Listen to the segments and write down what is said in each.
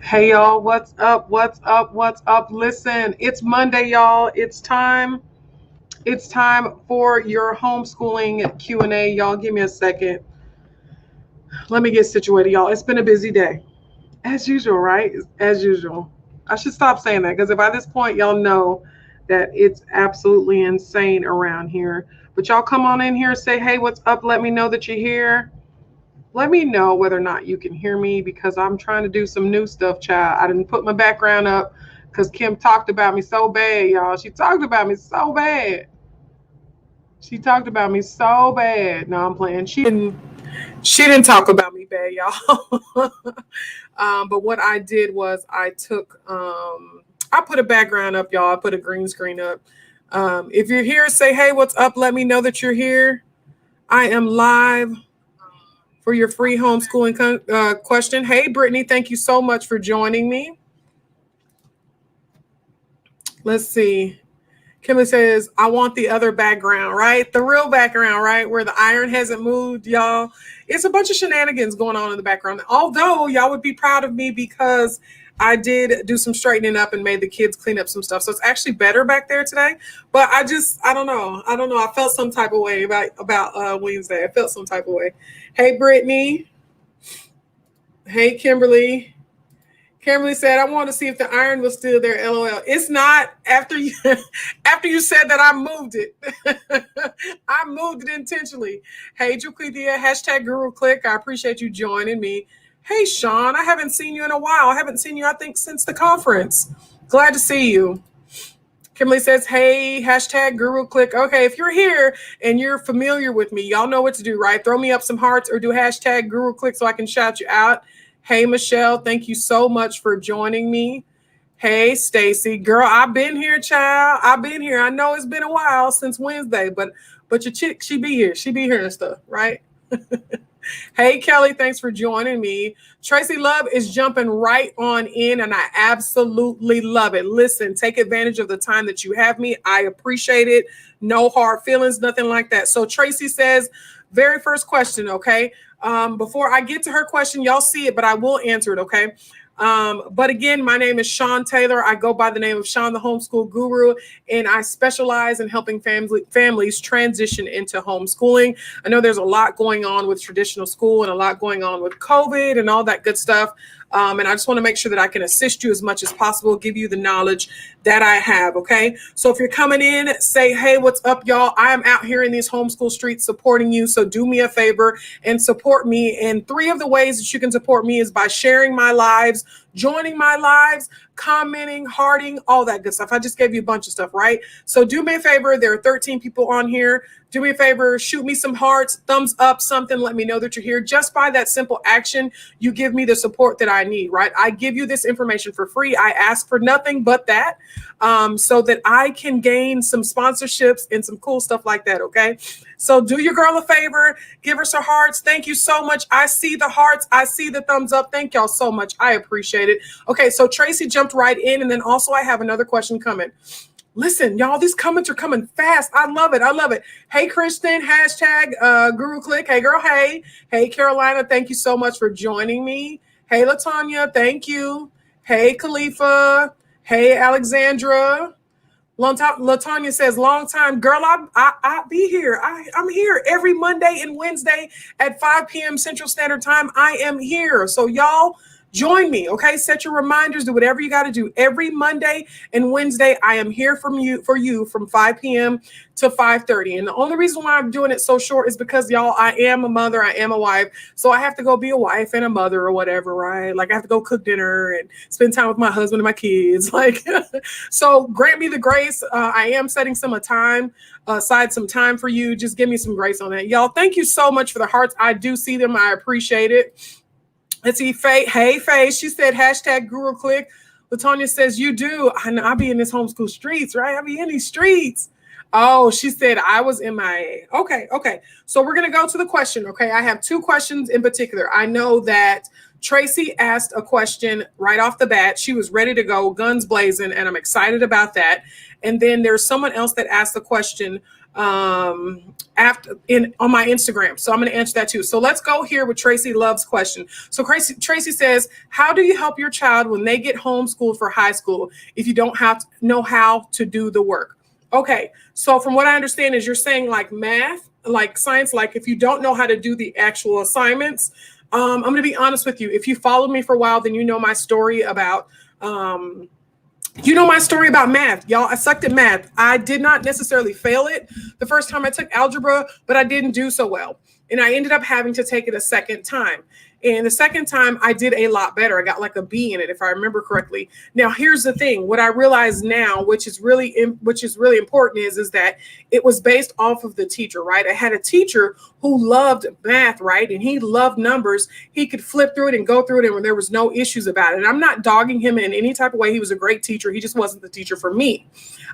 Hey y'all, what's up? What's up? What's up? Listen, it's Monday, y'all. It's time. It's time for your homeschooling Q&A. Y'all, give me a second. Let me get situated, y'all. It's been a busy day. As usual, right? As usual. I should stop saying that because if by this point y'all know that it's absolutely insane around here. But y'all come on in here, say, hey, what's up? Let me know that you're here. Let me know whether or not you can hear me because I'm trying to do some new stuff, child. I didn't put my background up because Kim talked about me so bad, y'all. She talked about me so bad. She talked about me so bad. No, I'm playing. She didn't talk about me bad, y'all. But what I did was I put a background up, y'all. I put a green screen up. If you're here, say, hey, what's up? Let me know that you're here. I am live for your free homeschooling question. Hey, Brittany, thank you so much for joining me. Let's see. Kimberly says, I want the other background, right? The real background, right? Where the iron hasn't moved, y'all. It's a bunch of shenanigans going on in the background. Although y'all would be proud of me because I did do some straightening up and made the kids clean up some stuff. So it's actually better back there today. But I don't know. I felt some type of way about Wednesday. I felt some type of way. Hey, Brittany. Hey, Kimberly. Kimberly said, I want to see if the iron was still there. LOL. It's not. After you said that, I moved it. I moved it intentionally. Hey, Jaquithia, hashtag Guru Click. I appreciate you joining me. Hey, Shaun, I haven't seen you in a while. I haven't seen you, I think, since the conference. Glad to see you. Kimberly says, hey, hashtag Guru Click. Okay, if you're here and you're familiar with me, y'all know what to do, right? Throw me up some hearts or do hashtag Guru Click so I can shout you out. Hey, Michelle, thank you so much for joining me. Hey, Stacy, girl, I've been here, child. I've been here. I know it's been a while since Wednesday, but your chick, she be here. She be here and stuff, right? Hey, Kelly, thanks for joining me. Tracy Love is jumping right on in, and I absolutely love it. Listen, take advantage of the time that you have me. I appreciate it. No hard feelings, nothing like that. So Tracy says, very first question, okay? Before I get to her question, y'all see it, but I will answer it, okay? But again, my name is Shaun Taylor. I go by the name of Shaun the Homeschool Guru, and I specialize in helping families transition into homeschooling. I know there's a lot going on with traditional school and a lot going on with COVID and all that good stuff. And I just want to make sure that I can assist you as much as possible, give you the knowledge that I have, okay? So if you're coming in, say, hey, what's up, y'all? I am out here in these homeschool streets supporting you, so do me a favor and support me. And 3 of the ways that you can support me is by sharing my lives, joining my lives, commenting, hearting, all that good stuff. I just gave you a bunch of stuff, right? So do me a favor. There are 13 people on here. Do me a favor, shoot me some hearts, thumbs up, something. Let me know that you're here. Just by that simple action, you give me the support that I need, right? I give you this information for free. I ask for nothing but that, so that I can gain some sponsorships and some cool stuff like that, okay? So do your girl a favor, give her some hearts. Thank you so much. I see the hearts. I see the thumbs up. Thank y'all so much. I appreciate it. Okay, so Tracy jumped right in, and then also I have another question coming. Listen, y'all, these comments are coming fast. I love it. I love it. Hey, Christin, hashtag Guru Click. Hey, girl. Hey. Hey, Carolina, thank you so much for joining me. Hey, LaTanya, thank you. Hey, Khalifa. Hey, Alexandra. Long time, LaTanya says, long time, girl, I be here. I'm here every Monday and Wednesday at 5 p.m. Central Standard Time. I am here. So y'all join me, okay? Set your reminders, do whatever you got to do. Every Monday and Wednesday, I am here for you from 5 p.m. to 5:30. And the only reason why I'm doing it so short is because, y'all, I am a mother, I am a wife, so I have to go be a wife and a mother or whatever, right? Like I have to go cook dinner and spend time with my husband and my kids. Like, so grant me the grace. I am setting some aside some time for you. Just give me some grace on that. Y'all, thank you so much for the hearts. I do see them. I appreciate it. Let's see, Faye. Hey, Faye. She said, hashtag Guru Click. LaTanya says, you do. I be in this homeschool streets, right? I be in these streets. Oh, she said, I was MIA. Okay. So we're going to go to the question, okay? I have 2 questions in particular. I know that Tracy asked a question right off the bat. She was ready to go, guns blazing, and I'm excited about that. And then there's someone else that asked the question after on my Instagram. So I'm going to answer that too. So let's go here with Tracy Love's question. So Tracy says, how do you help your child when they get homeschooled for high school if you don't know how to do the work? Okay, so from what I understand is you're saying like math, like science, like if you don't know how to do the actual assignments. I'm going to be honest with you. If you followed me for a while, then you know my story about math. Y'all, I sucked at math. I did not necessarily fail it the first time I took algebra, but I didn't do so well. And I ended up having to take it a second time. And the second time I did a lot better. I got like a B in it, if I remember correctly. Now, here's the thing. What I realize now, which is really important is that it was based off of the teacher, right? I had a teacher who loved math, right? And he loved numbers. He could flip through it and go through it, and there was no issues about it. And I'm not dogging him in any type of way. He was a great teacher. He just wasn't the teacher for me.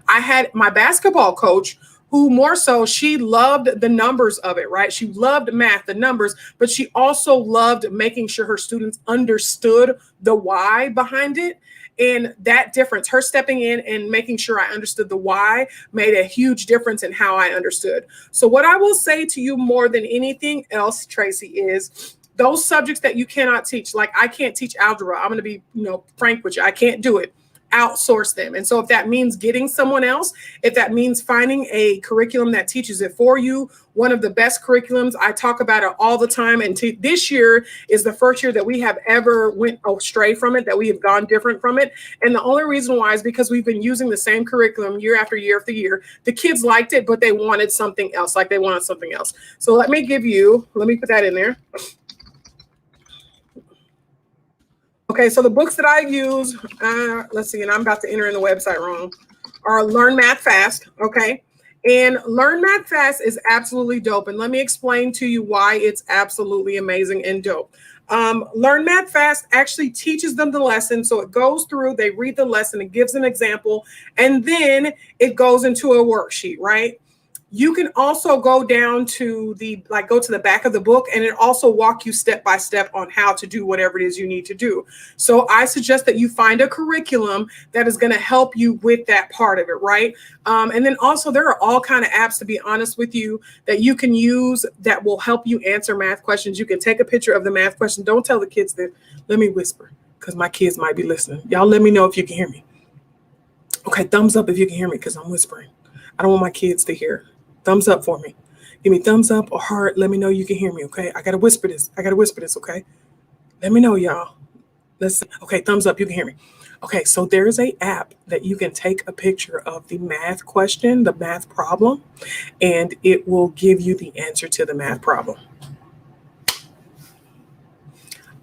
I had my basketball coach who more so, she loved the numbers of it, right? She loved math, the numbers, but she also loved making sure her students understood the why behind it. And that difference, her stepping in and making sure I understood the why made a huge difference in how I understood. So what I will say to you more than anything else, Tracy, is those subjects that you cannot teach, like I can't teach algebra. I'm going to be, frank with you. I can't do it. Outsource them. And so if that means getting someone else, if that means finding a curriculum that teaches it for you, one of the best curriculums, I talk about it all the time. And this year is the first year that we have ever went astray from it, that we have gone different from it. And the only reason why is because we've been using the same curriculum year after year after year. The kids liked it, but they wanted something else, So let me put that in there. Okay, so the books that I use, let's see, and I'm about to enter in the website wrong, are Learn Math Fast, okay? And Learn Math Fast is absolutely dope. And let me explain to you why it's absolutely amazing and dope. Learn Math Fast actually teaches them the lesson. So it goes through, they read the lesson, it gives an example, and then it goes into a worksheet, right? You can also go down to go to the back of the book, and it also walk you step by step on how to do whatever it is you need to do. So I suggest that you find a curriculum that is going to help you with that part of it, right? And then also there are all kind of apps, to be honest with you, that you can use that will help you answer math questions. You can take a picture of the math question. Don't tell the kids that. Let me whisper, because my kids might be listening. Y'all let me know if you can hear me. Okay, thumbs up if you can hear me, because I'm whispering. I don't want my kids to hear. Thumbs up for me. Give me thumbs up or heart. Let me know you can hear me, okay? I got to whisper this, okay? Let me know, y'all. Okay, thumbs up, you can hear me. Okay, so there's an app that you can take a picture of the math question, the math problem, and it will give you the answer to the math problem.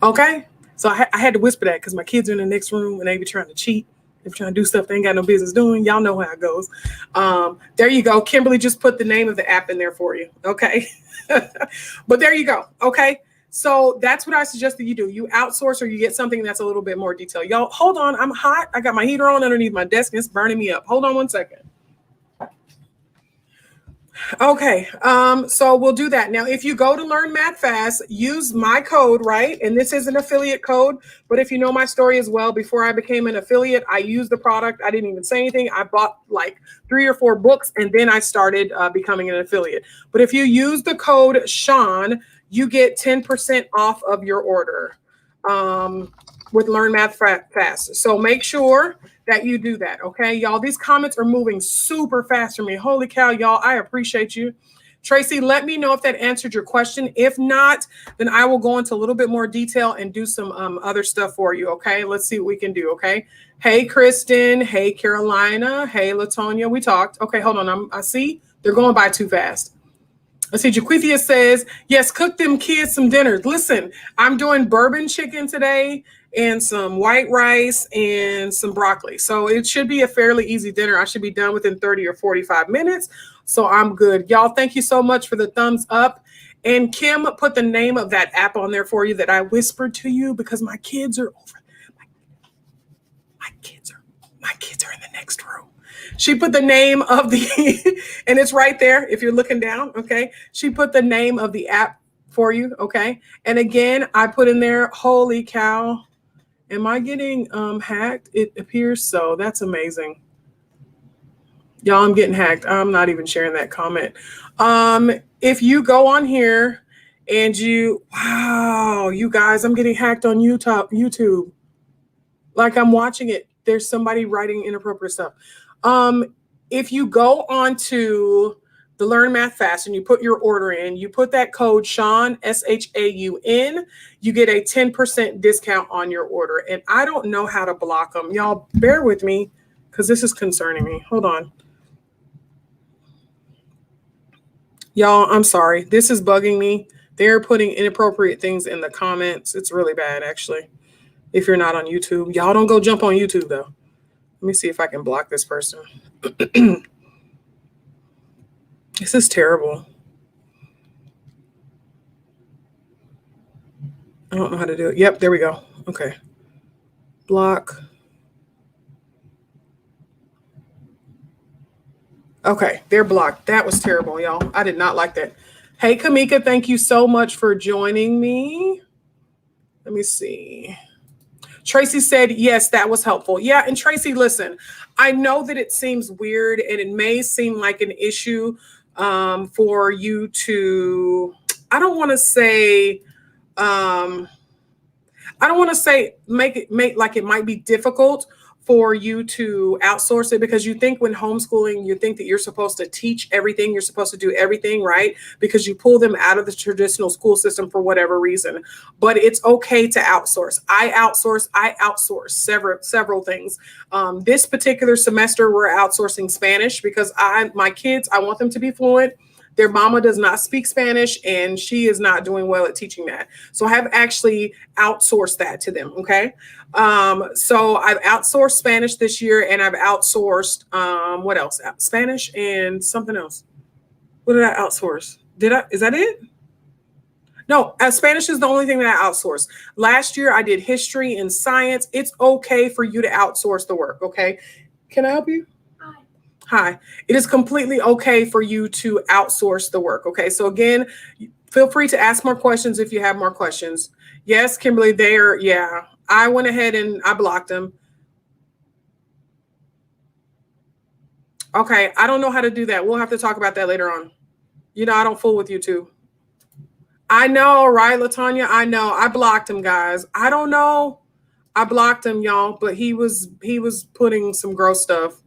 Okay? So I had to whisper that because my kids are in the next room and they be trying to cheat. They're trying to do stuff they ain't got no business doing. Y'all know how it goes. There you go. Kimberly just put the name of the app in there for you. Okay. But there you go. Okay. So that's what I suggest that you do. You outsource or you get something that's a little bit more detailed. Y'all, hold on. I'm hot. I got my heater on underneath my desk and it's burning me up. Hold on one second. Okay, so we'll do that. Now, if you go to Learn Math Fast, use my code, right? And this is an affiliate code, but if you know my story as well, before I became an affiliate, I used the product. I didn't even say anything. I bought like 3 or 4 books, and then I started becoming an affiliate. But if you use the code Shaun, you get 10% off of your order with Learn Math Fast. So make sure that you do that, okay? Y'all, these comments are moving super fast for me. Holy cow, y'all, I appreciate you. Tracy, let me know if that answered your question. If not, then I will go into a little bit more detail and do some other stuff for you, okay? Let's see what we can do, okay? Hey, Kristen. Hey, Carolina. Hey, Latonia. We talked. Okay, hold on. I see they're going by too fast. Let's see, Jaquithia says, yes, cook them kids some dinners. Listen, I'm doing bourbon chicken today and some white rice and some broccoli. So it should be a fairly easy dinner. I should be done within 30 or 45 minutes. So I'm good. Y'all, thank you so much for the thumbs up. And Kim put the name of that app on there for you that I whispered to you because my kids are over. My kids are in the next room. She put the name of the, and it's right there if you're looking down, okay? She put the name of the app for you. Okay. And again, I put in there, holy cow. Am I getting hacked? It appears so. That's amazing. Y'all, I'm getting hacked. I'm not even sharing that comment. If you go on here and wow, you guys, I'm getting hacked on YouTube. Like I'm watching it. There's somebody writing inappropriate stuff. If you go on to the Learn Math Fast and you put your order in, you put that code Shaun, SHAUN, you get a 10% discount on your order. And I don't know how to block them. Y'all bear with me because this is concerning me. Hold on. Y'all, I'm sorry. This is bugging me. They're putting inappropriate things in the comments. It's really bad, actually. If you're not on YouTube. Y'all don't go jump on YouTube, though. Let me see if I can block this person. This is terrible. I don't know how to do it. Yep, there we go. Okay. Block. Okay, they're blocked. That was terrible, y'all. I did not like that. Hey, Kamika, thank you so much for joining me. Let me see. Tracy said, yes, that was helpful. Yeah, and Tracy, listen, I know that it seems weird and it may seem like an issue for you to, I don't want to say make like it might be difficult for you to outsource it, because you think when homeschooling, you think that you're supposed to teach everything, you're supposed to do everything, right? Because you pull them out of the traditional school system for whatever reason. But it's okay to outsource. I outsource several things. This particular semester, we're outsourcing Spanish because my kids, I want them to be fluent. Their mama does not speak Spanish and she is not doing well at teaching that. So I have actually outsourced that to them. Okay. So I've outsourced Spanish this year, and I've outsourced, what else? Spanish and something else. What did I outsource? Is that it? No, Spanish is the only thing that I outsourced. Last year I did history and science. It's okay for you to outsource the work. Okay. Can I help you? Hi. It is completely okay for you to outsource the work. Okay. So again, feel free to ask more questions if you have more questions. Yes, Kimberly, I went ahead and I blocked them. Okay. I don't know how to do that. We'll have to talk about that later on. You know, I don't fool with YouTube. I know, right, LaTanya? I know. I blocked him, guys. I don't know. I blocked him, y'all, but he was putting some gross stuff.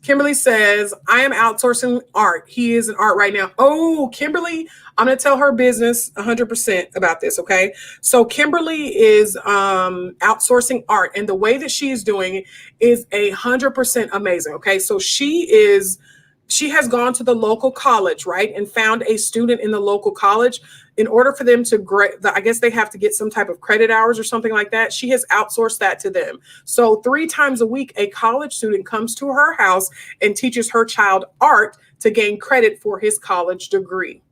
Kimberly says, I am outsourcing art. He is in art right now. Oh, Kimberly, I'm going to tell her business 100% about this, okay? So Kimberly is outsourcing art, and the way that she is doing it is 100% amazing, okay? So she has gone to the local college, right, and found a student in the local college. In order for them to I guess they have to get some type of credit hours or something like that. She has outsourced that to them. So 3 times a week, a college student comes to her house and teaches her child art to gain credit for his college degree.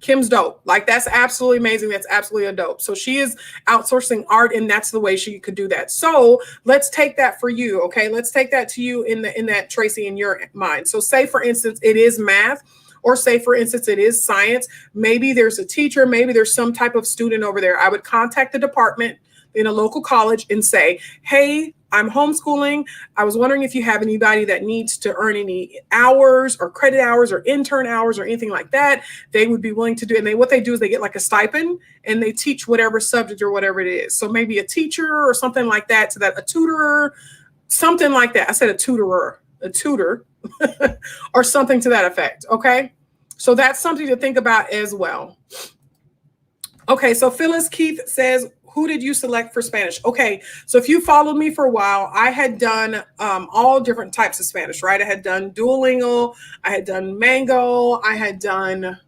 Kim's dope. Like, that's absolutely amazing. That's absolutely a dope. So she is outsourcing art, and that's the way she could do that. So let's take that for you. Okay. Let's take that to you in that, Tracy, in your mind. So say, for instance, it is math, or say, for instance, it is science. Maybe there's a teacher, maybe there's some type of student over there. I would contact the department in a local college and say, hey, I'm homeschooling. I was wondering if you have anybody that needs to earn any hours or credit hours or intern hours or anything like that. They would be willing to do it. And what they do is they get like a stipend and they teach whatever subject or whatever it is. So maybe a teacher or something like that, so that a tutor, something like that. I said a tutor or something to that effect. Okay. So that's something to think about as well. Okay. So Phyllis Keith says, who did you select for Spanish? Okay, so if you followed me for a while, I had done all different types of Spanish, right? I had done Duolingo, I had done Mango, I had done,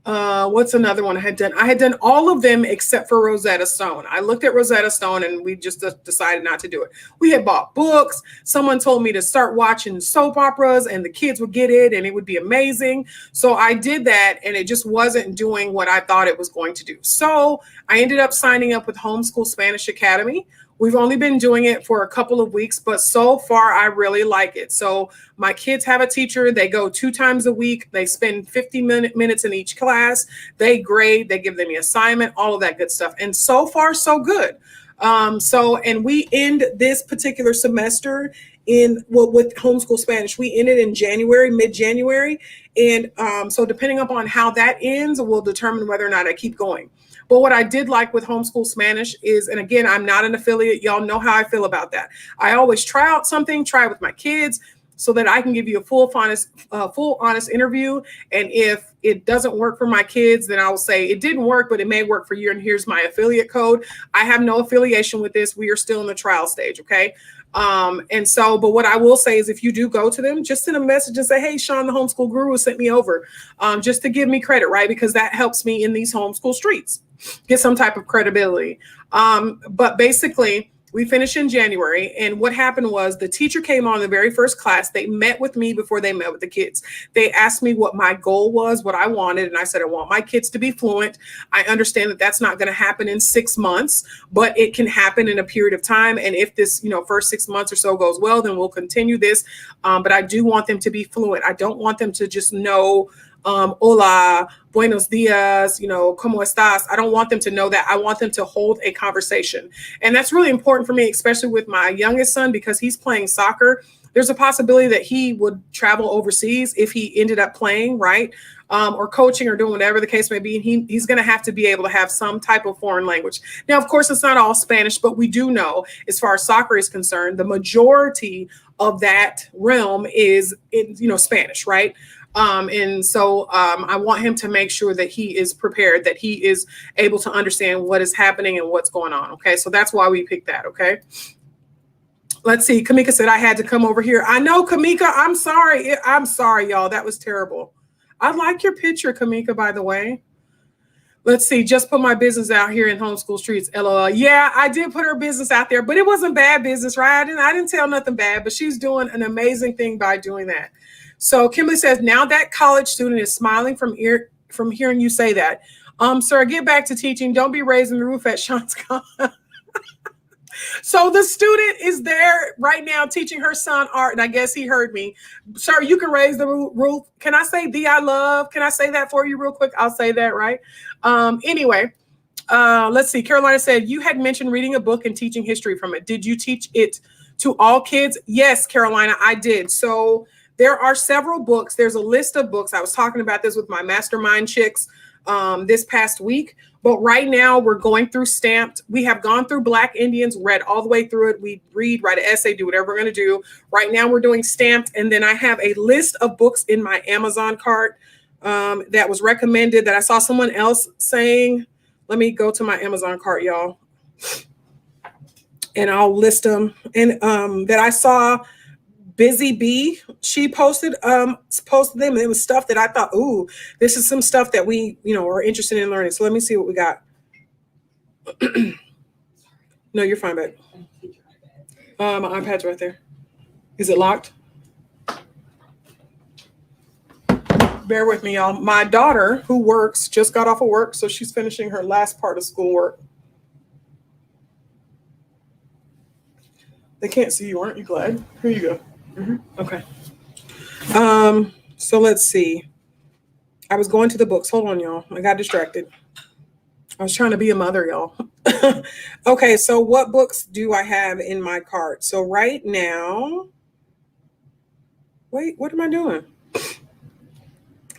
what's another one I had done? I had done all of them except for Rosetta Stone. I looked at Rosetta Stone and we just decided not to do it. We had bought books. Someone told me to start watching soap operas and the kids would get it and it would be amazing. So I did that and it just wasn't doing what I thought it was going to do. So I ended up signing up with Homeschool Spanish Academy, We've only been doing it for a couple of weeks, but so far I really like it. So my kids have a teacher. They go 2 times a week. They spend 50 minutes in each class. They grade, they give them the assignment, all of that good stuff. And so far, so good. And we end this particular semester with Homeschool Spanish. We ended in January, mid-January. And so depending upon how that ends, will determine whether or not I keep going. But what I did like with Homeschool Spanish is, and again, I'm not an affiliate. Y'all know how I feel about that. I always try out something, try it with my kids so that I can give you a full honest interview. And if it doesn't work for my kids, then I will say it didn't work, but it may work for you. And here's my affiliate code. I have no affiliation with this. We are still in the trial stage. Okay. But what I will say is if you do go to them, just send a message and say, hey, Shaun, the homeschool guru sent me over, just to give me credit, right? Because that helps me in these homeschool streets, get some type of credibility. But basically we finished in January. And what happened was the teacher came on the very first class. They met with me before they met with the kids. They asked me what my goal was, what I wanted. And I said, I want my kids to be fluent. I understand that that's not going to happen in 6 months, but it can happen in a period of time. And if this, first 6 months or so goes well, then we'll continue this. But I do want them to be fluent. I don't want them to just know hola, buenos dias, ¿cómo estás? I don't want them to know that. I want them to hold a conversation. And that's really important for me, especially with my youngest son, because he's playing soccer. There's a possibility that he would travel overseas if he ended up playing, right? Or coaching or doing whatever the case may be. And he's going to have to be able to have some type of foreign language. Now, of course, it's not all Spanish, but we do know, as far as soccer is concerned, the majority of that realm is Spanish, right? I want him to make sure that he is prepared, that he is able to understand what is happening and what's going on. Okay. So that's why we picked that. Okay. Let's see. Kamika said I had to come over here. I know, Kamika. I'm sorry. I'm sorry, y'all. That was terrible. I like your picture, Kamika, by the way. Let's see. Just put my business out here in homeschool streets. LOL. Yeah, I did put her business out there, but it wasn't bad business, right? I didn't tell nothing bad, but she's doing an amazing thing by doing that. So Kimberly says, now that college student is smiling from hearing you say that. Sir, get back to teaching. Don't be raising the roof at Shaun's Con. So the student is there right now teaching her son art, and I guess he heard me. Sir, you can raise the roof. Can I say "thee I love"? Can I say that for you real quick? I'll say that, right? Anyway, let's see. Carolina said, you had mentioned reading a book and teaching history from it. Did you teach it to all kids? Yes, Carolina, I did. So there are several books. There's a list of books. I was talking about this with my mastermind chicks this past week. But right now we're going through Stamped. We have gone through Black Indians, read all the way through it. We read, write an essay, do whatever we're going to do. Right now we're doing Stamped. And then I have a list of books in my Amazon cart that was recommended that I saw someone else saying. Let me go to my Amazon cart, y'all. And I'll list them. And that I saw Busy Bee, she posted them, and it was stuff that I thought, ooh, this is some stuff that we, are interested in learning. So let me see what we got. No, you're fine, babe. My iPad's right there. Is it locked? Bear with me, y'all. My daughter, who works, just got off of work, so she's finishing her last part of schoolwork. They can't see you, aren't you glad? Here you go. Mm-hmm. Okay. So let's see. I was going to the books. Hold on, y'all. I got distracted. I was trying to be a mother, y'all. Okay, so what books do I have in my cart? So right now, wait, what am I doing?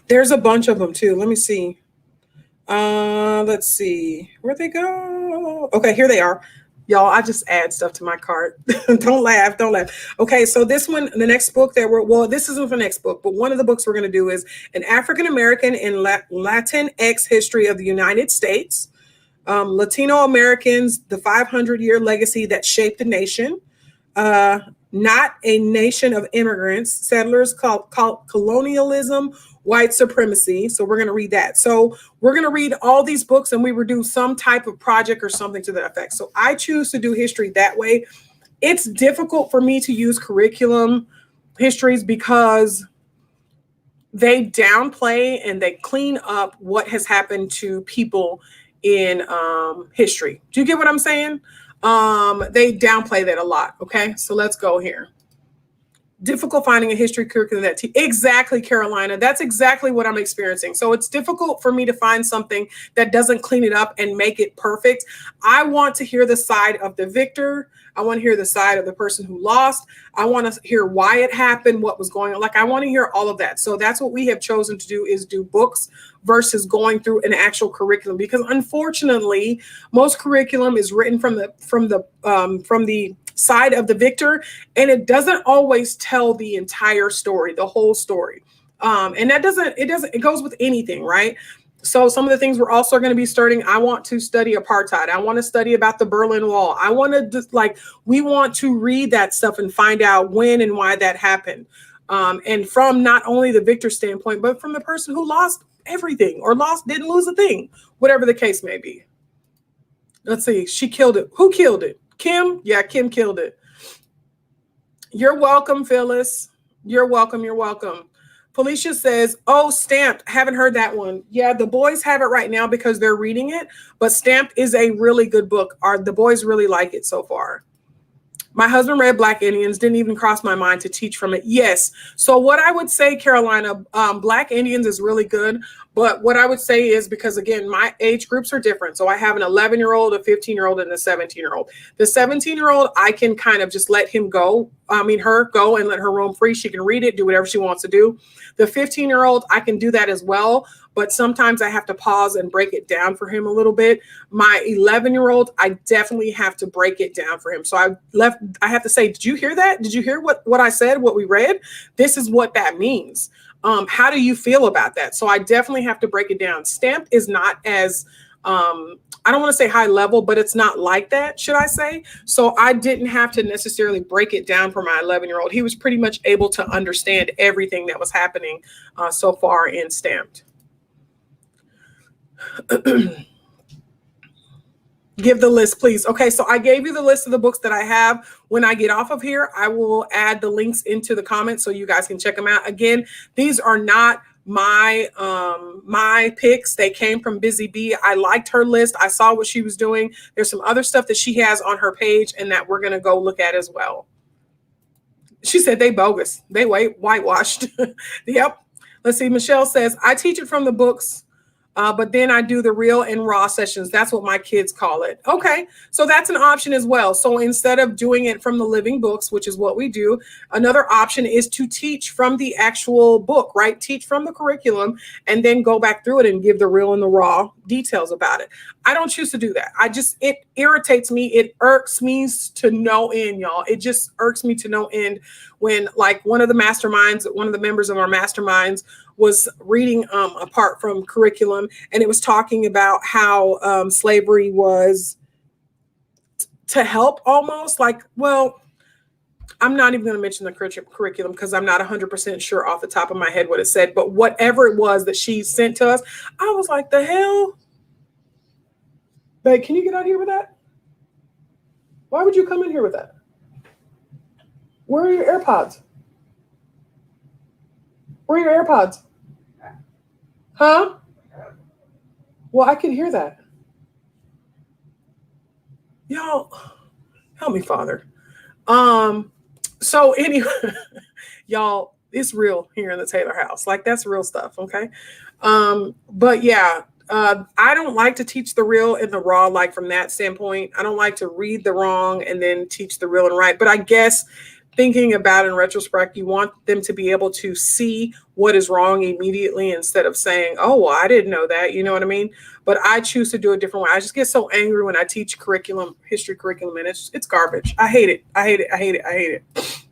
There's a bunch of them too. Let me see. Let's see. Where'd they go? Okay, here they are. Y'all, I just add stuff to my cart. Don't laugh. Okay, so this one, the next book this isn't the next book, but one of the books we're going to do is an African-American and Latinx history of the United States, Latino Americans, the 500-year legacy that shaped the nation, not a nation of immigrants, settlers, called colonialism, white supremacy. So we're going to read that. So we're going to read all these books and we will do some type of project or something to that effect. So I choose to do history that way. It's difficult for me to use curriculum histories because they downplay and they clean up what has happened to people in history. Do you get what I'm saying? They downplay that a lot. Okay, so let's go here. Difficult finding a history curriculum that exactly, Carolina. That's exactly what I'm experiencing. So it's difficult for me to find something that doesn't clean it up and make it perfect. I want to hear the side of the victor. I want to hear the side of the person who lost. I want to hear why it happened, what was going on. Like, I want to hear all of that. So that's what we have chosen to do, is do books versus going through an actual curriculum, because unfortunately most curriculum is written from the side of the victor, and it doesn't always tell the entire story, the whole story. And it goes with anything, right? So some of the things we're also going to be studying, I want to study apartheid. I want to study about the Berlin Wall. I want to just, like, we want to read that stuff and find out when and why that happened. And from not only the victor standpoint, but from the person who lost everything, or didn't lose a thing, whatever the case may be. Let's see. She killed it. Who killed it? Kim? Yeah, Kim killed it. You're welcome, Phyllis. You're welcome. You're welcome. Felicia says, oh, Stamped. Haven't heard that one. Yeah, the boys have it right now because they're reading it. But Stamped is a really good book. The boys really like it so far. My husband read Black Indians. Didn't even cross my mind to teach from it. Yes. So what I would say, Carolina, Black Indians is really good. But what I would say is, because again, my age groups are different. So I have an 11-year-old, a 15-year-old, and a 17-year-old. The 17-year-old, I can kind of just let her go and let her roam free. She can read it, do whatever she wants to do. The 15-year-old, I can do that as well. But sometimes I have to pause and break it down for him a little bit. My 11-year-old, I definitely have to break it down for him. So I have to say, did you hear that? Did you hear what I said, what we read? This is what that means. How do you feel about that? So I definitely have to break it down. Stamped is not as, I don't want to say high level, but it's not like that, should I say? So I didn't have to necessarily break it down for my 11-year-old. He was pretty much able to understand everything that was happening so far in Stamped. Give the list, please. Okay, so I gave you the list of the books that I have. When I get off of here, I will add the links into the comments so you guys can check them out. Again, these are not my picks. They came from Busy Bee. I liked her list. I saw what she was doing. There's some other stuff that she has on her page and that we're going to go look at as well. She said they bogus. They whitewashed. Yep. Let's see. Michelle says, I teach it from the books. But then I do the real and raw sessions. That's what my kids call it. Okay, so that's an option as well. So instead of doing it from the living books, which is what we do, another option is to teach from the actual book, right? Teach from the curriculum and then go back through it and give the real and the raw details about it. I don't choose to do that. It irritates me. It irks me to no end, y'all. It just irks me to no end when, like, one of the members of our masterminds was reading apart from curriculum, and it was talking about how slavery was to help almost, like, well, I'm not even going to mention the curriculum because I'm not 100% sure off the top of my head what it said, but whatever it was that she sent to us, I was like, the hell? Babe, can you get out here with that? Why would you come in here with that? Where are your AirPods? Where are your AirPods? Huh? Well, I can hear that. Y'all, help me, Father. So anyway, y'all, it's real here in the Taylor house. Like, that's real stuff, okay? But yeah, I don't like to teach the real and the raw, like, from that standpoint. I don't like to read the wrong and then teach the real and right. But I guess thinking about in retrospect, you want them to be able to see what is wrong immediately instead of saying, oh, well, I didn't know that. You know what I mean? But I choose to do a different way. I just get so angry when I teach history curriculum, and it's garbage. I hate it. I hate it. I hate it. I hate it.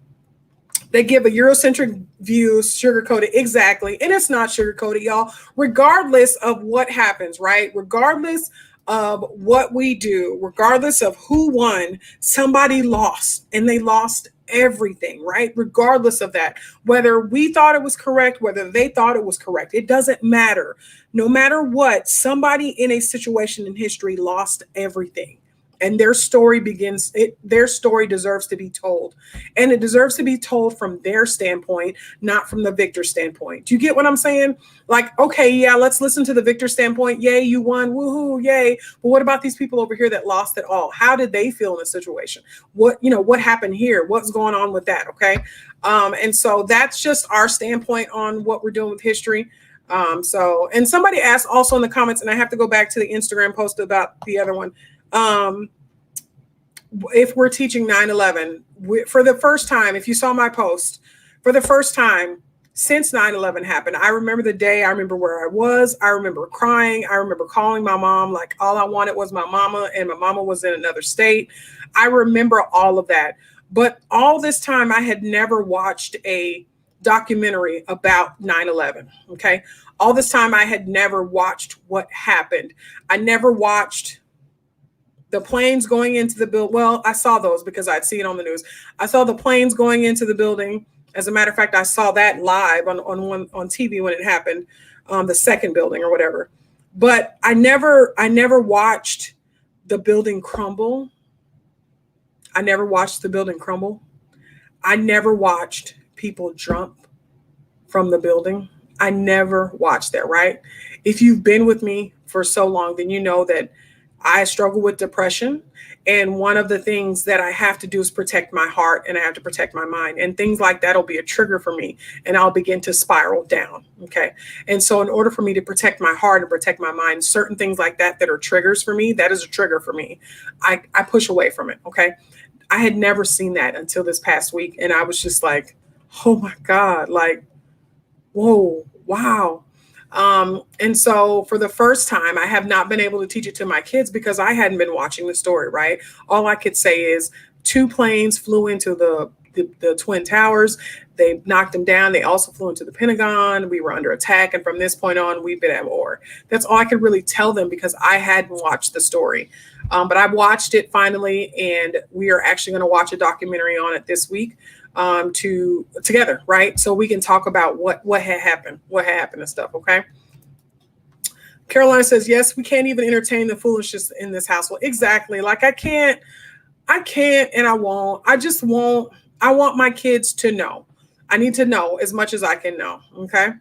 They give a Eurocentric view, sugarcoated. Exactly. And it's not sugarcoated, y'all. Regardless of what happens, right? Regardless of what we do, regardless of who won, somebody lost, and they lost everything, right? Regardless of that, whether we thought it was correct, whether they thought it was correct, it doesn't matter. No matter what, somebody in a situation in history lost everything. and their story deserves to be told, and it deserves to be told from their standpoint, not from the victor standpoint. Do you get what I'm saying? Like, okay, yeah, let's listen to the victor standpoint. Yay, you won, woohoo, yay. But what about these people over here that lost it all? How did they feel in the situation? What happened here? What's going on with that? Okay. And so that's just our standpoint on what we're doing with history. And somebody asked also in the comments, and I have to go back to the Instagram post about the other one. If we're teaching 9/11 for the first time, if you saw my post, for the first time since 9/11 happened, I remember the day, I remember where I was, I remember crying, I remember calling my mom, like all I wanted was my mama, and my mama was in another state. I remember all of that. But all this time I had never watched a documentary about 9/11. Okay. All this time I had never watched what happened. I never watched the planes going into the building. Well, I saw those because I'd seen it on the news. I saw the planes going into the building. As a matter of fact, I saw that live on TV when it happened, the second building or whatever. But I never watched the building crumble. I never watched the building crumble. I never watched people jump from the building. I never watched that, right? If you've been with me for so long, then you know that I struggle with depression. And one of the things that I have to do is protect my heart, and I have to protect my mind. And things like that will be a trigger for me, and I'll begin to spiral down. Okay. And so in order for me to protect my heart and protect my mind, certain things like that are triggers for me, that is a trigger for me. I push away from it. Okay. I had never seen that until this past week. And I was just like, oh my God, like, whoa, wow. And so for the first time, I have not been able to teach it to my kids because I hadn't been watching the story, right? All I could say is 2 planes flew into the Twin Towers. They knocked them down. They also flew into the Pentagon. We were under attack. And from this point on, we've been at war. That's all I could really tell them because I hadn't watched the story. But I've watched it finally, and we are actually going to watch a documentary on it this week together, right? So we can talk about what had happened and stuff, okay? Caroline says, yes, we can't even entertain the foolishness in this house. Well, exactly. Like I can't, and I won't. I just won't. I want my kids to know. I need to know as much as I can know, okay?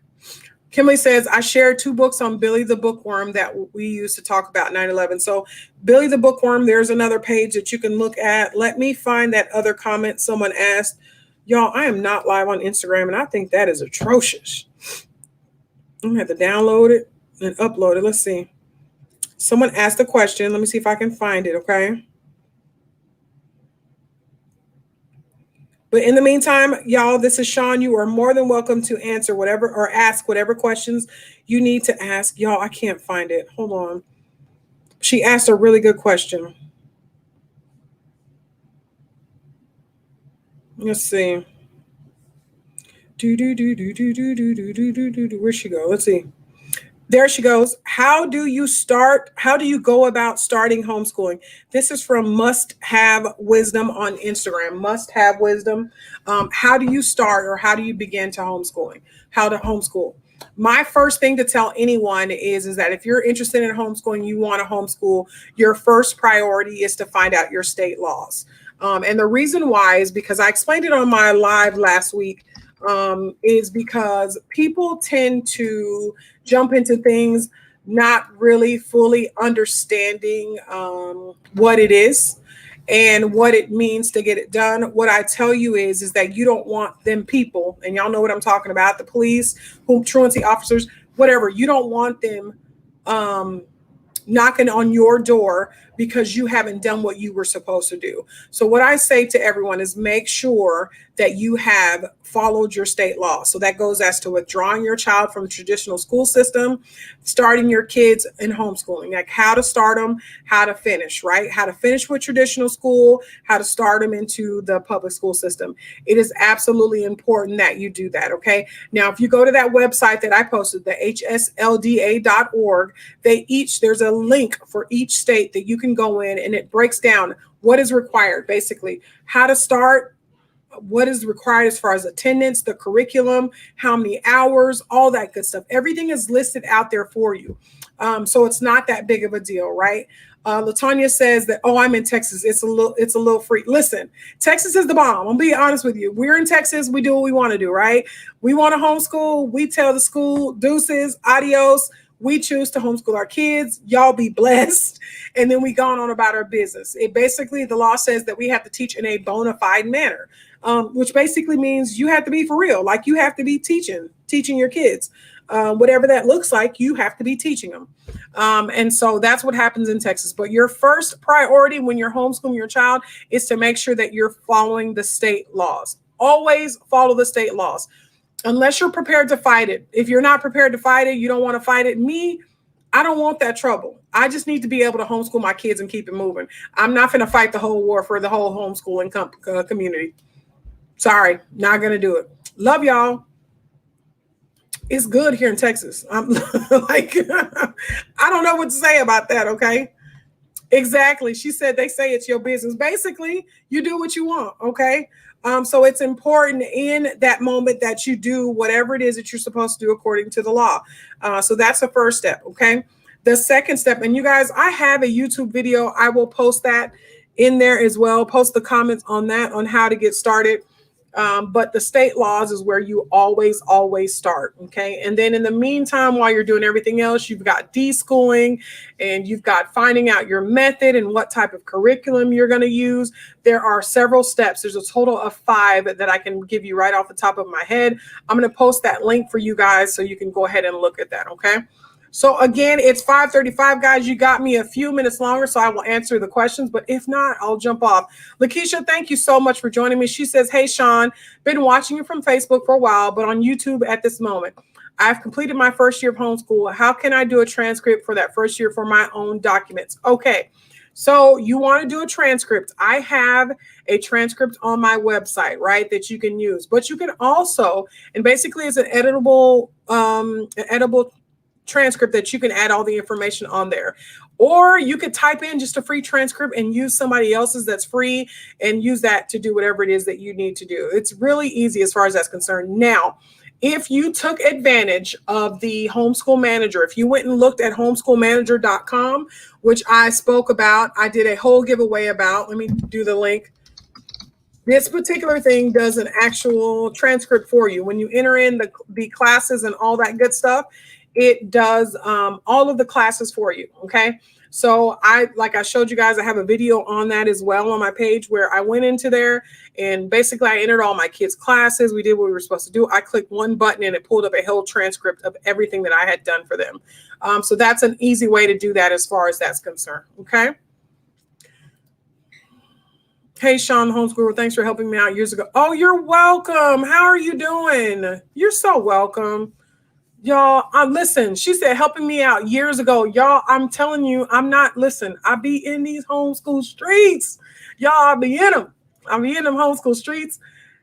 Kimberly says, I shared 2 books on Billy the Bookworm that we used to talk about 9/11. So Billy the Bookworm, there's another page that you can look at. Let me find that other comment someone asked. Y'all, I am not live on Instagram, and I think that is atrocious. I'm going to have to download it and upload it. Let's see. Someone asked a question. Let me see if I can find it, okay? But in the meantime, y'all, this is Shaun. You are more than welcome to answer whatever or ask whatever questions you need to ask. Y'all, I can't find it. Hold on. She asked a really good question. Let's see. Where'd she go? Let's see. There she goes. How do you go about starting homeschooling? This is from Must Have Wisdom on Instagram. Must Have Wisdom. How do you start, or how do you begin to homeschooling? How to homeschool? My first thing to tell anyone is that if you're interested in homeschooling, you want to homeschool, your first priority is to find out your state laws. And the reason why is because I explained it on my live last week, is because people tend to jump into things not really fully understanding what it is and what it means to get it done. What I tell you is that you don't want them people, and y'all know what I'm talking about, the police, truancy officers, whatever, you don't want them knocking on your door because you haven't done what you were supposed to do. So what I say to everyone is make sure that you have followed your state law. So that goes as to withdrawing your child from the traditional school system, starting your kids in homeschooling, like how to start them, how to finish, right? How to finish with traditional school, how to start them into the public school system. It is absolutely important that you do that, okay? Now, if you go to that website that I posted, the hslda.org, there's a link for each state that you can go in, and it breaks down what is required, basically how to start, what is required as far as attendance, the curriculum, how many hours, all that good stuff. Everything is listed out there for you. So it's not that big of a deal, right? Latanya says that, oh, I'm in Texas. It's a little free. Listen, Texas is the bomb. I'm gonna be honest with you. We're in Texas. We do what we want to do, right? We want to homeschool. We tell the school deuces, adios. We choose to homeschool our kids. Y'all be blessed. And then we go on about our business. It basically, the law says that we have to teach in a bona fide manner, which basically means you have to be for real. Like you have to be teaching your kids. Whatever that looks like, you have to be teaching them. And so that's what happens in Texas. But your first priority when you're homeschooling your child is to make sure that you're following the state laws. Always follow the state laws. Unless you're prepared to fight it. If you're not prepared to fight it, you don't want to fight it. I don't want that trouble. I just need to be able to homeschool my kids and keep it moving. I'm not going to fight the whole war for the whole homeschooling community. Sorry, not going to do it. Love y'all. It's good here in Texas. I'm like, I don't know what to say about that. Okay. Exactly. She said they say it's your business. Basically, you do what you want. Okay. So it's important in that moment that you do whatever it is that you're supposed to do according to the law. So that's the first step. Okay. The second step, and you guys, I have a YouTube video. I will post that in there as well. Post the comments on that, on how to get started. But the state laws is where you always start. Okay. And then in the meantime, while you're doing everything else, you've got deschooling and you've got finding out your method and what type of curriculum you're going to use. There are several steps. There's a total of 5 that I can give you right off the top of my head. I'm going to post that link for you guys so you can go ahead and look at that. Okay. So again, it's 5:35, guys. You got me a few minutes longer, so I will answer the questions. But if not, I'll jump off. Lakeisha, thank you so much for joining me. She says, hey, Shaun, been watching you from Facebook for a while, but on YouTube at this moment. I've completed my first year of homeschool. How can I do a transcript for that first year for my own documents? Okay, so you want to do a transcript. I have a transcript on my website, right, that you can use. But you can also, and basically it's an editable transcript that you can add all the information on there. Or you could type in just a free transcript and use somebody else's that's free and use that to do whatever it is that you need to do. It's really easy as far as that's concerned. Now, if you took advantage of the Homeschool Manager, if you went and looked at homeschoolmanager.com, which I spoke about, I did a whole giveaway about, let me do the link. This particular thing does an actual transcript for you. When you enter in the classes and all that good stuff, it does all of the classes for you. Okay. So like I showed you guys, I have a video on that as well on my page where I went into there and basically I entered all my kids' classes. We did what we were supposed to do. I clicked one button and it pulled up a whole transcript of everything that I had done for them. So that's an easy way to do that as far as that's concerned. Okay. Hey, Shaun, homeschooler, thanks for helping me out years ago. Oh, you're welcome. How are you doing? You're so welcome. Y'all, listen, she said helping me out years ago. Y'all, I'm telling you, I be in these homeschool streets. Y'all, I be in them homeschool streets,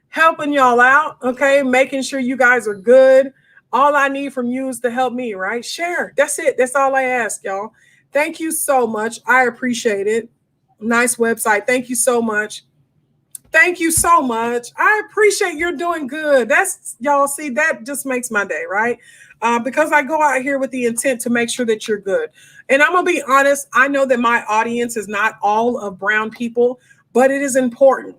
helping y'all out, okay? Making sure you guys are good. All I need from you is to help me, right? Share. That's it. That's all I ask, y'all. Thank you so much. I appreciate it. Nice website. Thank you so much. Thank you so much. I appreciate you're doing good. That's, y'all, see, that just makes my day, right? Because I go out here with the intent to make sure that you're good. And I'm going to be honest. I know that my audience is not all of brown people, but it is important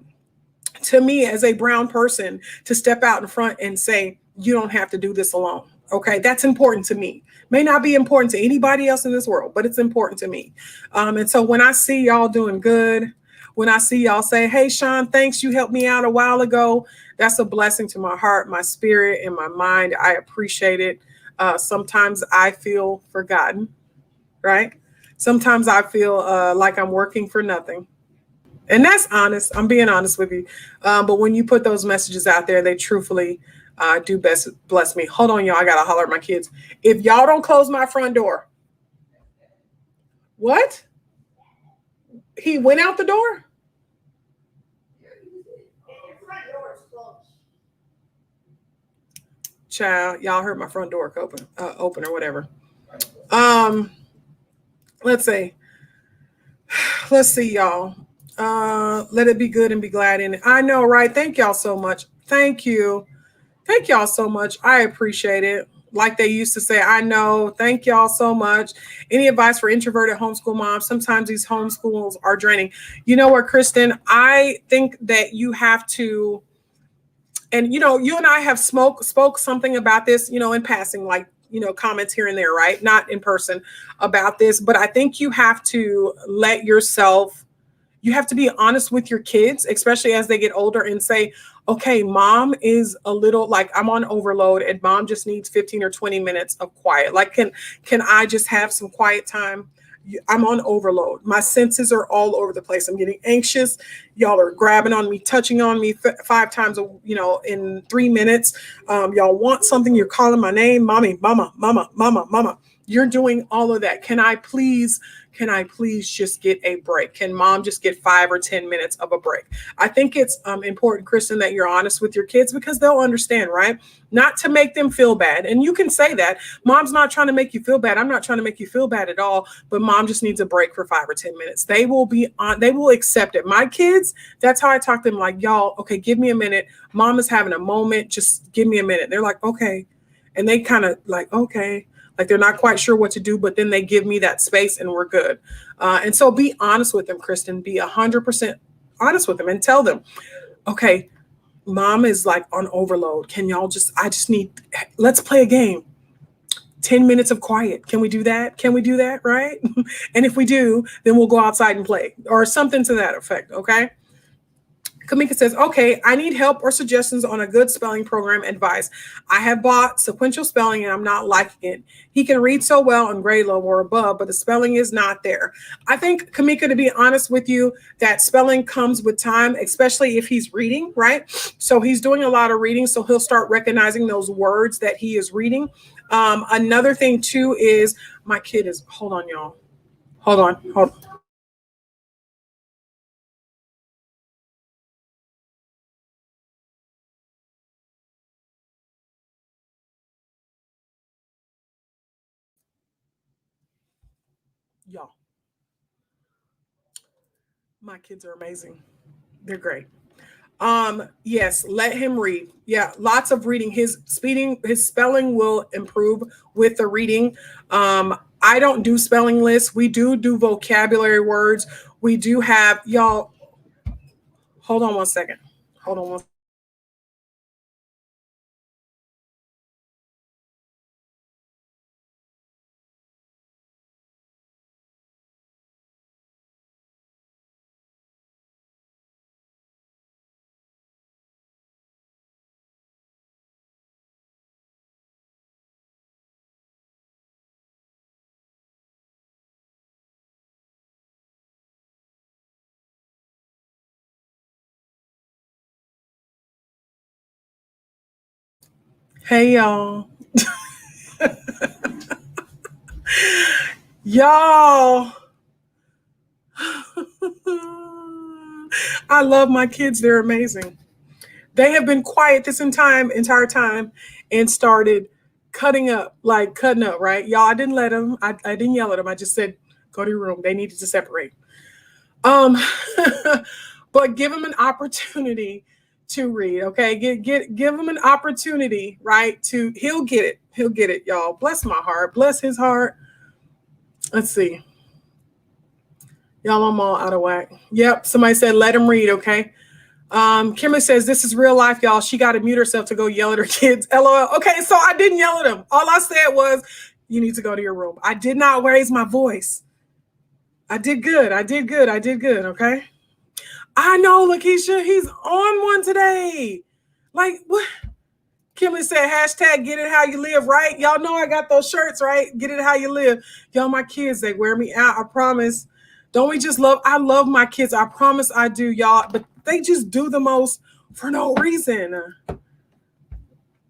to me as a brown person to step out in front and say, you don't have to do this alone. Okay. That's important to me. May not be important to anybody else in this world, but it's important to me. And so when I see y'all doing good, when I see y'all say, hey, Shaun, thanks, you helped me out a while ago, that's a blessing to my heart, my spirit, and my mind. I appreciate it. Sometimes I feel forgotten, right? Sometimes I feel like I'm working for nothing. And that's honest. I'm being honest with you. But when you put those messages out there, they truthfully do bless me. Hold on, y'all. I got to holler at my kids. If y'all don't close my front door. What? He went out the door? Child, y'all heard my front door open or whatever. Let's see, y'all. Let it be good and be glad in it. I know, right? Thank y'all so much. Thank you. Thank y'all so much. I appreciate it. like they used to say. I know. Thank y'all so much. Any advice for introverted homeschool moms? Sometimes these homeschools are draining. You know what, Christin? I think that you have to, and you and I have spoke something about this, in passing, like, comments here and there, right? Not in person about this, but I think you have to you have to be honest with your kids, especially as they get older, and say, okay, mom is a little like, I'm on overload and mom just needs 15 or 20 minutes of quiet. Like, can I just have some quiet time? I'm on overload. My senses are all over the place. I'm getting anxious. Y'all are grabbing on me, touching on me 5 times, in 3 minutes. Y'all want something. You're calling my name, mommy, mama, mama, mama, mama. You're doing all of that. Can I please just get a break? Can mom just get 5 or 10 minutes of a break? I think it's important, Christin, that you're honest with your kids, because they'll understand, right? Not to make them feel bad. And you can say that. Mom's not trying to make you feel bad. I'm not trying to make you feel bad at all, but mom just needs a break for 5 or 10 minutes. They will accept it. My kids, that's how I talk to them, like, y'all, okay, give me a minute. Mom is having a moment. Just give me a minute. They're like, okay. And they kind of like, okay. Like, they're not quite sure what to do, but then they give me that space and we're good. And so be honest with them, Christin. Be 100% honest with them and tell them, okay, mom is like on overload. Let's play a game. 10 minutes of quiet. Can we do that? Can we do that? Right? And if we do, then we'll go outside and play, or something to that effect. Okay. Kamika says, okay, I need help or suggestions on a good spelling program advice. I have bought sequential spelling and I'm not liking it. He can read so well on grade level or above, but the spelling is not there. I think, Kamika, to be honest with you, that spelling comes with time, especially if he's reading, right? So he's doing a lot of reading, so he'll start recognizing those words that he is reading. Another thing, too, is my kid is, hold on, y'all. Hold on. Y'all, my kids are amazing. They're great. Yes, let him read. Yeah, lots of reading. His spelling will improve with the reading. I don't do spelling lists. We do vocabulary words. We do have, y'all, hold on one second. Hold on one. Hey, y'all. Y'all. I love my kids. They're amazing. They have been quiet this entire time and started cutting up, right? Y'all, I didn't let them. I didn't yell at them. I just said, go to your room. They needed to separate. Um, but give them an opportunity to read. Okay, give him an opportunity, right? He'll get it. He'll get it, y'all. Bless my heart. Bless his heart. Let's see. Y'all, I'm all out of whack. Yep. Somebody said, let him read. Okay. Kimberly says, this is real life, y'all. She got to mute herself to go yell at her kids. LOL. Okay. So I didn't yell at him. All I said was, you need to go to your room. I did not raise my voice. I did good. Okay. I know, Lakeisha, he's on one today. Like, what? Kimberly said, hashtag get it how you live, right? Y'all know I got those shirts, right? Get it how you live. Y'all, my kids, they wear me out. I promise. Don't we just I love my kids. I promise I do, y'all. But they just do the most for no reason.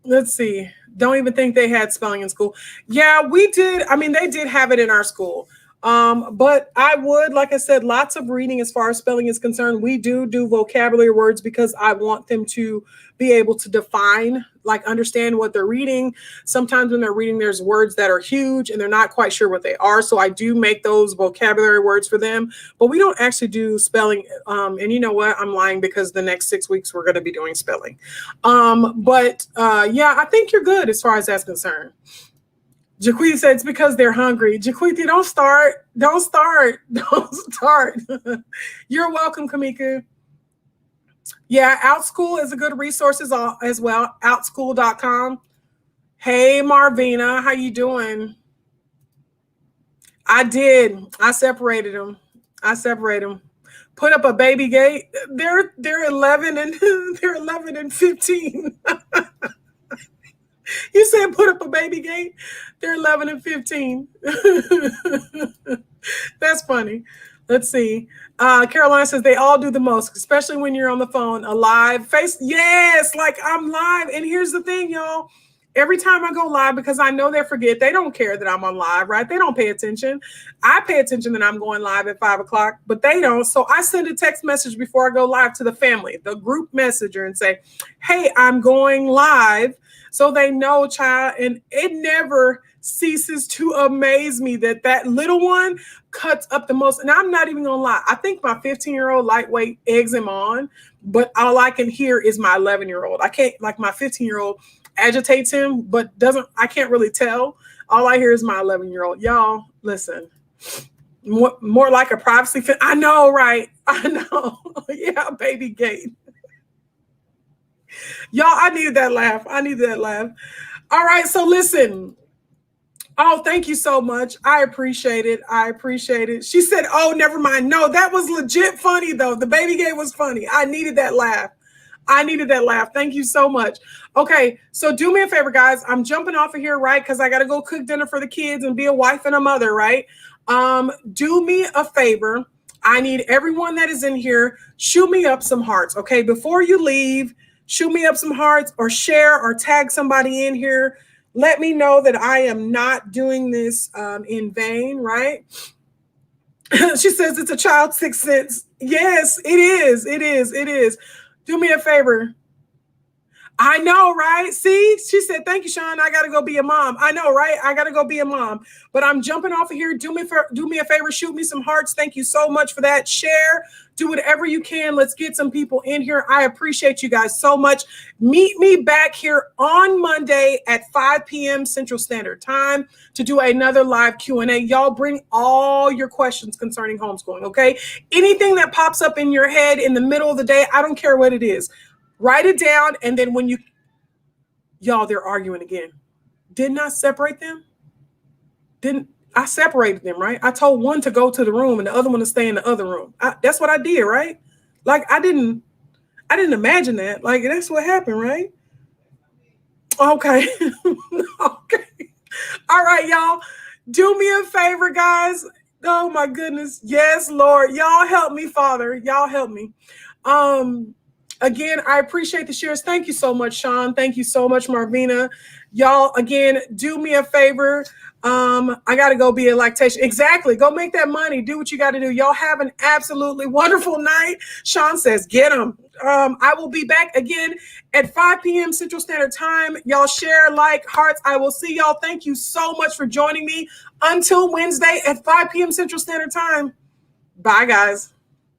Let's see. Don't even think they had spelling in school. Yeah, we did. I mean, they did have it in our school. But I would, like I said, lots of reading as far as spelling is concerned. We do vocabulary words because I want them to be able to define, like understand what they're reading. Sometimes when they're reading, there's words that are huge and they're not quite sure what they are. So I do make those vocabulary words for them, but we don't actually do spelling. And you know what? I'm lying because the next 6 weeks we're going to be doing spelling. Yeah, I think you're good as far as that's concerned. Jaquita said it's because they're hungry. Jaquita, don't start. Don't start. Don't start. You're welcome, Kamika. Yeah, Outschool is a good resource as well. Outschool.com. Hey, Marvina, how you doing? I did. I separated them. Put up a baby gate. They're 11 and they're 11 and 15. You said put up a baby gate? They're 11 and 15. That's funny. Let's see. Caroline says they all do the most, especially when you're on the phone, a live face. Yes, like I'm live. And here's the thing, y'all. Every time I go live, because I know they forget, they don't care that I'm on live, right? They don't pay attention. I pay attention that I'm going live at 5 o'clock, but they don't. So I send a text message before I go live to the family, the group messenger, and say, hey, I'm going live. So they know, child, and it never ceases to amaze me that little one cuts up the most. And I'm not even gonna lie. I think my 15-year-old lightweight eggs him on, but all I can hear is my 11-year-old. I can't, like my 15-year-old agitates him, but I can't really tell. All I hear is my 11-year-old. Y'all, listen, more like a privacy fit. I know, right? I know. Yeah, baby gate. Y'all, I needed that laugh. All right, so listen. Oh, thank you so much. I appreciate it. She said, oh, never mind. No, that was legit funny, though. The baby gate was funny. I needed that laugh. Thank you so much. Okay, so do me a favor, guys. I'm jumping off of here, right? Because I got to go cook dinner for the kids and be a wife and a mother, right? Do me a favor. I need everyone that is in here, shoot me up some hearts, okay? Before you leave, shoot me up some hearts or share or tag somebody in here. Let me know that I am not doing this in vain, right? She says it's a child's sixth sense. Yes, it is. Do me a favor. I know, right? See, she said, thank you, Shaun. I got to go be a mom. I know, right? I got to go be a mom. But I'm jumping off of here. Do me a favor. Shoot me some hearts. Thank you so much for that. Share. Do whatever you can. Let's get some people in here. I appreciate you guys so much. Meet me back here on Monday at 5 p.m. Central Standard Time to do another live Q&A. Y'all bring all your questions concerning homeschooling, okay? Anything that pops up in your head in the middle of the day, I don't care what it is. Write it down, and then when y'all, they're arguing again. Didn't I separate them? I separated them, right? I told one to go to the room and the other one to stay in the other room. That's what I did, right? Like I didn't imagine that. Like that's what happened, right? Okay. Okay. All right, y'all. Do me a favor, guys. Oh my goodness. Yes, Lord. Y'all help me, Father. Y'all help me. Again, I appreciate the shares. Thank you so much, Shaun. Thank you so much, Marvina. Y'all, again, do me a favor. I got to go be a lactation. Exactly. Go make that money. Do what you got to do. Y'all have an absolutely wonderful night. Shaun says, get them. I will be back again at 5 p.m. Central Standard Time. Y'all share, like, hearts. I will see y'all. Thank you so much for joining me. Until Wednesday at 5 p.m. Central Standard Time. Bye, guys.